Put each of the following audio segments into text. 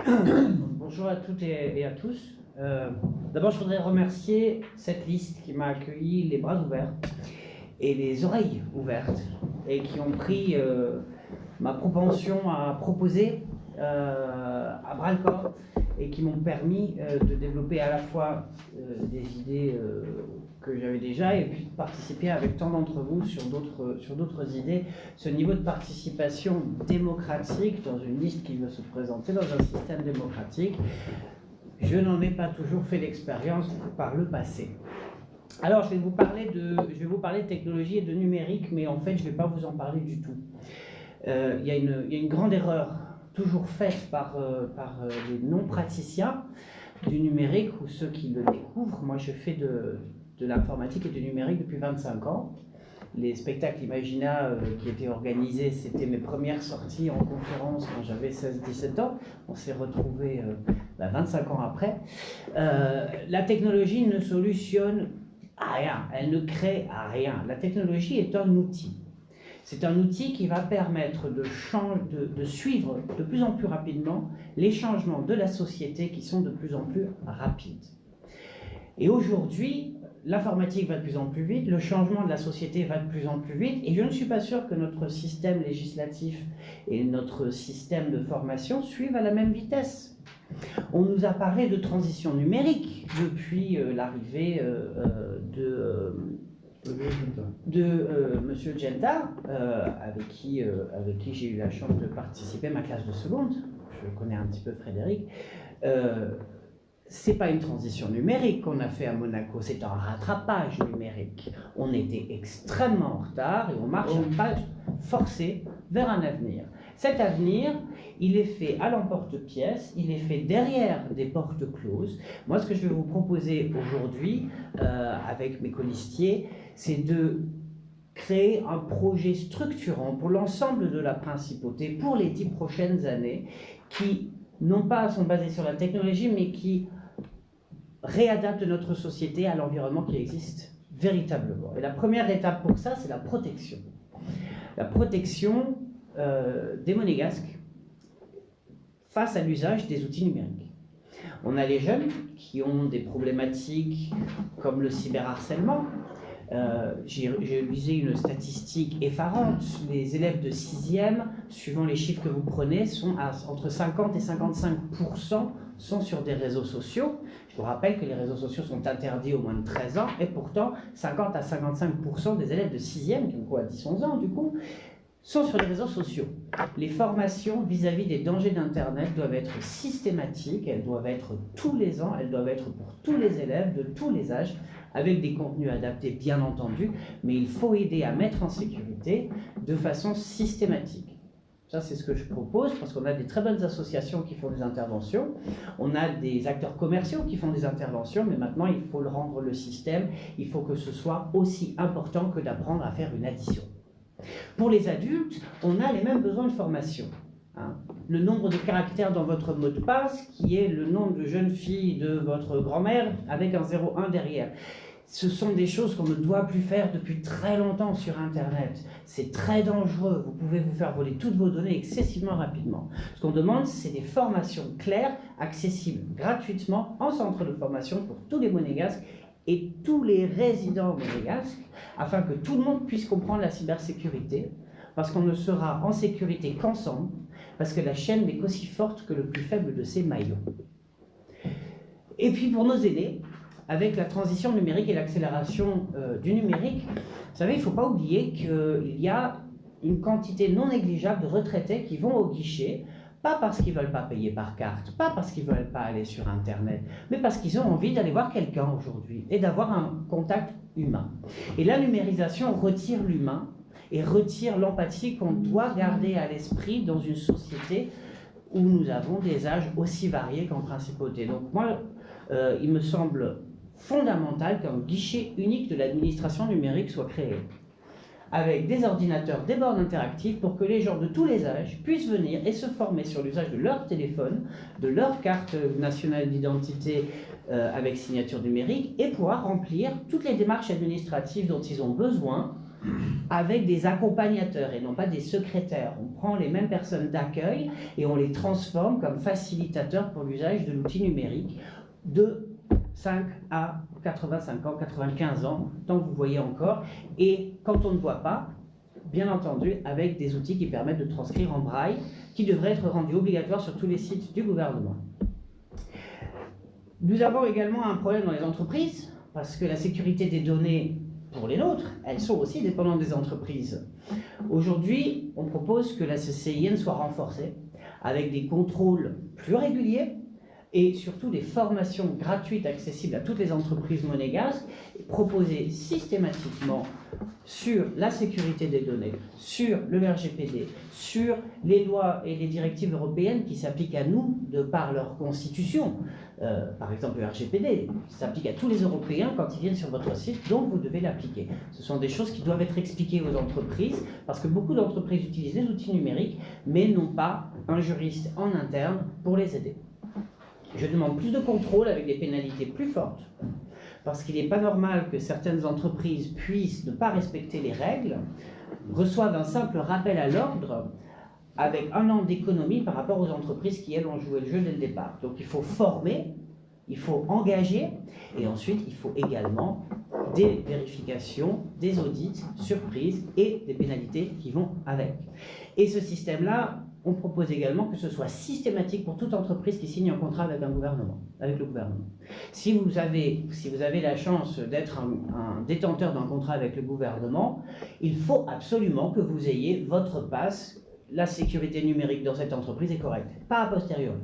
Bonjour à toutes et à tous. D'abord, je voudrais remercier cette liste qui m'a accueilli les bras ouverts et les oreilles ouvertes et qui ont pris ma propension à proposer à bras-le-corps et qui m'ont permis de développer à la fois des idées que j'avais déjà et puis de participer avec tant d'entre vous sur d'autres idées. Ce niveau de participation démocratique dans une liste qui veut se présenter dans un système démocratique, je n'en ai pas toujours fait l'expérience par le passé. Alors, je vais vous parler de technologie et de numérique, mais en fait, je ne vais pas vous en parler du tout. Il y a une grande erreur toujours faite par les non-praticiens du numérique ou ceux qui le découvrent. Moi, je fais de l'informatique et du numérique depuis 25 ans. Les spectacles Imagina qui étaient organisés, c'était mes premières sorties en conférence quand j'avais 16-17 ans. On s'est retrouvés 25 ans après. La technologie ne solutionne à rien, elle ne crée à rien. La technologie est un outil. C'est un outil qui va permettre de suivre de plus en plus rapidement les changements de la société qui sont de plus en plus rapides. Et aujourd'hui, l'informatique va de plus en plus vite, le changement de la société va de plus en plus vite, et je ne suis pas sûr que notre système législatif et notre système de formation suivent à la même vitesse. On nous a parlé de transition numérique depuis l'arrivée de Monsieur Genta, avec qui j'ai eu la chance de participer à ma classe de seconde. Je connais un petit peu Frédéric. C'est pas une transition numérique qu'on a fait à Monaco, c'est un rattrapage numérique. On était extrêmement en retard et on marche un pas forcé vers un avenir. Cet avenir, il est fait à l'emporte-pièce, il est fait derrière des portes closes. Moi, ce que je vais vous proposer aujourd'hui, avec mes colistiers, c'est de créer un projet structurant pour l'ensemble de la principauté pour les 10 prochaines années, qui non pas sont basés sur la technologie, mais qui réadaptent notre société à l'environnement qui existe véritablement. Et la première étape pour ça, c'est la protection. La protection des monégasques face à l'usage des outils numériques. On a les jeunes qui ont des problématiques comme le cyberharcèlement. J'ai lisé une statistique effarante. Les élèves de 6e, suivant les chiffres que vous prenez, sont entre 50 et 55% sont sur des réseaux sociaux. Je vous rappelle que les réseaux sociaux sont interdits aux moins de 13 ans, et pourtant 50 à 55% des élèves de 6e, qui ont quoi, 10-11 ans du coup, sont sur les réseaux sociaux. Les formations vis-à-vis des dangers d'Internet doivent être systématiques, elles doivent être tous les ans, elles doivent être pour tous les élèves de tous les âges, avec des contenus adaptés bien entendu, mais il faut aider à mettre en sécurité de façon systématique. Ça, c'est ce que je propose, parce qu'on a des très bonnes associations qui font des interventions, on a des acteurs commerciaux qui font des interventions, mais maintenant, il faut le rendre le système, il faut que ce soit aussi important que d'apprendre à faire une addition. Pour les adultes, on a les mêmes besoins de formation. Le nombre de caractères dans votre mot de passe, qui est le nom de jeune fille de votre grand-mère, avec un 01 derrière. Ce sont des choses qu'on ne doit plus faire depuis très longtemps sur Internet. C'est très dangereux. Vous pouvez vous faire voler toutes vos données excessivement rapidement. Ce qu'on demande, c'est des formations claires, accessibles gratuitement en centre de formation pour tous les monégasques et tous les résidents monégasques, afin que tout le monde puisse comprendre la cybersécurité, parce qu'on ne sera en sécurité qu'ensemble, parce que la chaîne n'est qu'aussi forte que le plus faible de ses maillons. Et puis pour nos aînés, avec la transition numérique et l'accélération du numérique, vous savez, il ne faut pas oublier qu'il y a une quantité non négligeable de retraités qui vont au guichet, pas parce qu'ils ne veulent pas payer par carte, pas parce qu'ils ne veulent pas aller sur Internet, mais parce qu'ils ont envie d'aller voir quelqu'un aujourd'hui et d'avoir un contact humain. Et la numérisation retire l'humain et retire l'empathie qu'on doit garder à l'esprit dans une société où nous avons des âges aussi variés qu'en principauté. Donc moi, il me semble fondamental qu'un guichet unique de l'administration numérique soit créé, avec des ordinateurs, des bornes interactives, pour que les gens de tous les âges puissent venir et se former sur l'usage de leur téléphone, de leur carte nationale d'identité avec signature numérique, et pouvoir remplir toutes les démarches administratives dont ils ont besoin avec des accompagnateurs et non pas des secrétaires. On prend les mêmes personnes d'accueil et on les transforme comme facilitateurs pour l'usage de l'outil numérique de 5 à 85 ans, 95 ans, tant que vous voyez encore. Et quand on ne voit pas, bien entendu, avec des outils qui permettent de transcrire en braille, qui devraient être rendus obligatoires sur tous les sites du gouvernement. Nous avons également un problème dans les entreprises, parce que la sécurité des données, pour les nôtres, elles sont aussi dépendantes des entreprises. Aujourd'hui, on propose que la CCIN soit renforcée, avec des contrôles plus réguliers, et surtout des formations gratuites accessibles à toutes les entreprises monégasques, proposées systématiquement sur la sécurité des données, sur le RGPD, sur les lois et les directives européennes qui s'appliquent à nous de par leur constitution. Par exemple, le RGPD s'applique à tous les Européens quand ils viennent sur votre site, donc vous devez l'appliquer. Ce sont des choses qui doivent être expliquées aux entreprises, parce que beaucoup d'entreprises utilisent les outils numériques, mais n'ont pas un juriste en interne pour les aider. Je demande plus de contrôle avec des pénalités plus fortes, parce qu'il n'est pas normal que certaines entreprises puissent ne pas respecter les règles, reçoivent un simple rappel à l'ordre avec 1 an d'économie par rapport aux entreprises qui, elles, ont joué le jeu dès le départ. Donc il faut former, il faut engager, et ensuite il faut également des vérifications, des audits, surprises et des pénalités qui vont avec. Et ce système-là, on propose également que ce soit systématique pour toute entreprise qui signe un contrat avec un gouvernement, avec le gouvernement. Si vous avez la chance d'être un détenteur d'un contrat avec le gouvernement, il faut absolument que vous ayez votre passe. La sécurité numérique dans cette entreprise est correcte, pas a posteriori.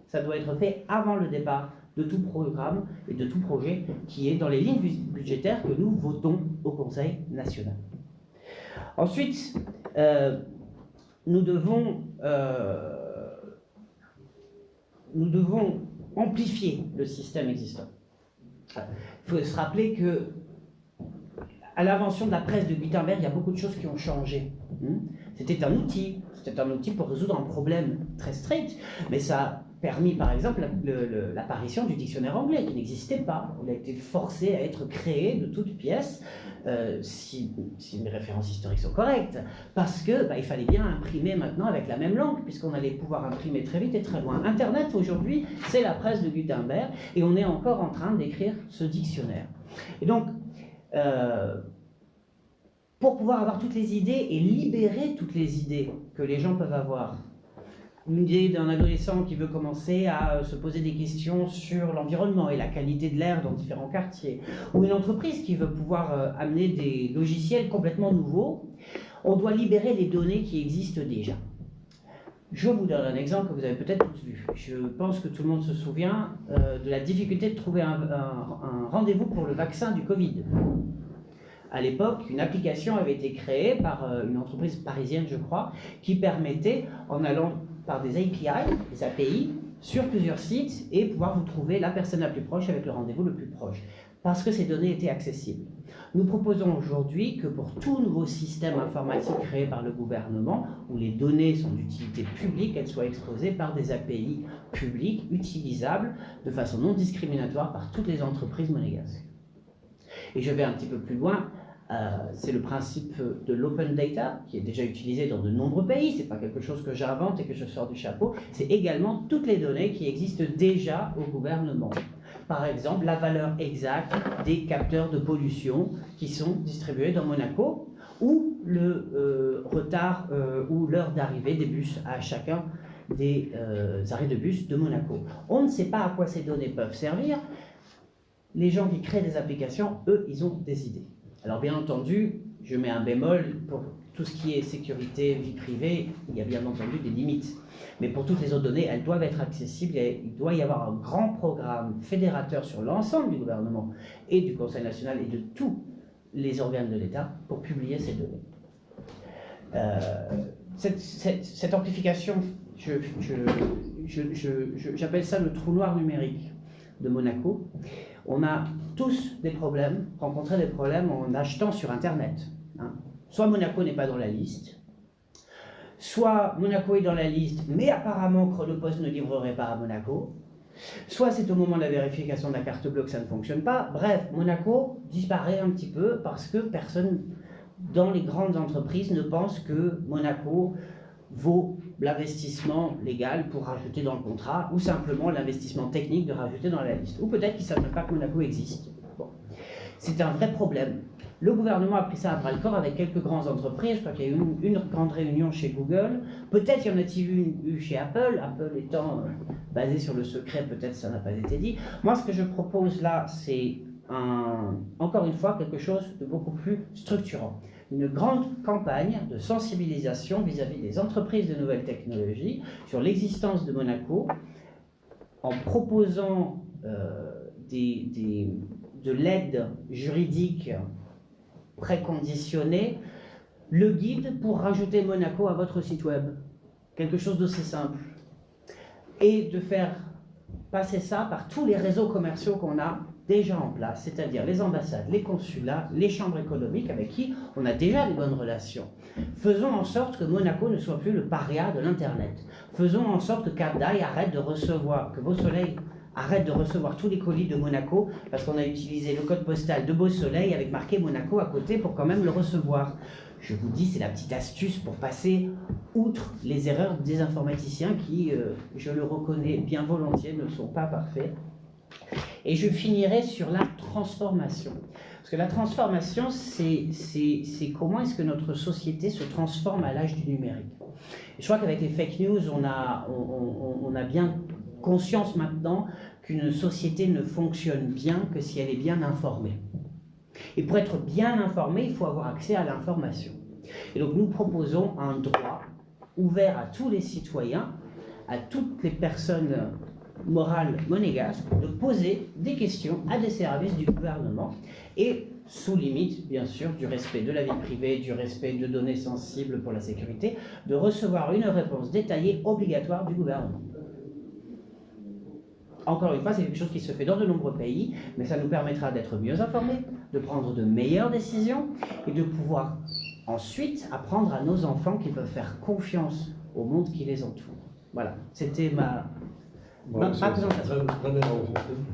Ça doit être fait avant le départ de tout programme et de tout projet qui est dans les lignes budgétaires que nous votons au Conseil national. Ensuite, nous devons amplifier le système existant. Il faut se rappeler que à l'invention de la presse de Gutenberg, il y a beaucoup de choses qui ont changé. C'était un outil pour résoudre un problème très strict, mais ça a permis par exemple l'apparition du dictionnaire anglais qui n'existait pas. Il a été forcé à être créé de toutes pièces, si mes références historiques sont correctes, parce que il fallait bien imprimer maintenant avec la même langue, puisqu'on allait pouvoir imprimer très vite et très loin. Internet aujourd'hui, c'est la presse de Gutenberg, et on est encore en train d'écrire ce dictionnaire. Et donc, pour pouvoir avoir toutes les idées et libérer toutes les idées que les gens peuvent avoir. Une idée d'un adolescent qui veut commencer à se poser des questions sur l'environnement et la qualité de l'air dans différents quartiers, ou une entreprise qui veut pouvoir amener des logiciels complètement nouveaux, on doit libérer les données qui existent déjà. Je vous donne un exemple que vous avez peut-être tous vu. Je pense que tout le monde se souvient de la difficulté de trouver un rendez-vous pour le vaccin du Covid. À l'époque, une application avait été créée par une entreprise parisienne, je crois, qui permettait, en allant par des API, sur plusieurs sites, et pouvoir vous trouver la personne la plus proche avec le rendez-vous le plus proche, parce que ces données étaient accessibles. Nous proposons aujourd'hui que pour tout nouveau système informatique créé par le gouvernement, où les données sont d'utilité publique, elles soient exposées par des API publiques, utilisables, de façon non discriminatoire par toutes les entreprises monégasques. Et je vais un petit peu plus loin, c'est le principe de l'open data, qui est déjà utilisé dans de nombreux pays, c'est pas quelque chose que j'invente et que je sors du chapeau, c'est également toutes les données qui existent déjà au gouvernement. Par exemple, la valeur exacte des capteurs de pollution qui sont distribués dans Monaco, ou le retard ou l'heure d'arrivée des bus à chacun des arrêts de bus de Monaco. On ne sait pas à quoi ces données peuvent servir. Les gens qui créent des applications, eux, ils ont des idées. Alors bien entendu, je mets un bémol, pour tout ce qui est sécurité, vie privée, il y a bien entendu des limites. Mais pour toutes les autres données, elles doivent être accessibles et il doit y avoir un grand programme fédérateur sur l'ensemble du gouvernement et du Conseil national et de tous les organes de l'État pour publier ces données. Cette amplification, j'appelle ça le trou noir numérique de Monaco. On a tous rencontré des problèmes en achetant sur Internet. Soit Monaco n'est pas dans la liste, soit Monaco est dans la liste, mais apparemment Chronopost ne livrerait pas à Monaco, soit c'est au moment de la vérification de la carte bleue que ça ne fonctionne pas. Bref, Monaco disparaît un petit peu parce que personne dans les grandes entreprises ne pensent que Monaco vaut l'investissement légal pour rajouter dans le contrat, ou simplement l'investissement technique de rajouter dans la liste. Ou peut-être qu'ils ne savent même pas que Monaco existe. Bon. C'est un vrai problème. Le gouvernement a pris ça à bras-le-corps avec quelques grandes entreprises. Je crois qu'il y a eu une grande réunion chez Google. Peut-être y en a-t-il eu chez Apple. Apple étant basé sur le secret, peut-être ça n'a pas été dit. Moi, ce que je propose là, c'est encore une fois quelque chose de beaucoup plus structurant. Une grande campagne de sensibilisation vis-à-vis des entreprises de nouvelles technologies sur l'existence de Monaco, en proposant de l'aide juridique préconditionnée, le guide pour rajouter Monaco à votre site web. Quelque chose d'aussi simple. Et de faire passer ça par tous les réseaux commerciaux qu'on a déjà en place, c'est-à-dire les ambassades, les consulats, les chambres économiques avec qui on a déjà des bonnes relations. Faisons en sorte que Monaco ne soit plus le paria de l'Internet. Faisons en sorte que Cap d'Aille arrête de recevoir, que Beau Soleil arrête de recevoir tous les colis de Monaco parce qu'on a utilisé le code postal de Beau Soleil avec marqué Monaco à côté pour quand même le recevoir. Je vous dis, c'est la petite astuce pour passer outre les erreurs des informaticiens qui, je le reconnais bien volontiers, ne sont pas parfaits. Et je finirai sur la transformation. Parce que la transformation, c'est comment est-ce que notre société se transforme à l'âge du numérique. Et je crois qu'avec les fake news, on a bien conscience maintenant qu'une société ne fonctionne bien que si elle est bien informée. Et pour être bien informé, il faut avoir accès à l'information. Et donc nous proposons un droit ouvert à tous les citoyens, à toutes les personnes morales monégasques, de poser des questions à des services du gouvernement, et sous limite, bien sûr, du respect de la vie privée, du respect de données sensibles pour la sécurité, de recevoir une réponse détaillée obligatoire du gouvernement. Encore une fois, c'est quelque chose qui se fait dans de nombreux pays, mais ça nous permettra d'être mieux informés, de prendre de meilleures décisions et de pouvoir ensuite apprendre à nos enfants qu'ils peuvent faire confiance au monde qui les entoure. Voilà, c'était ma présentation. Très bien.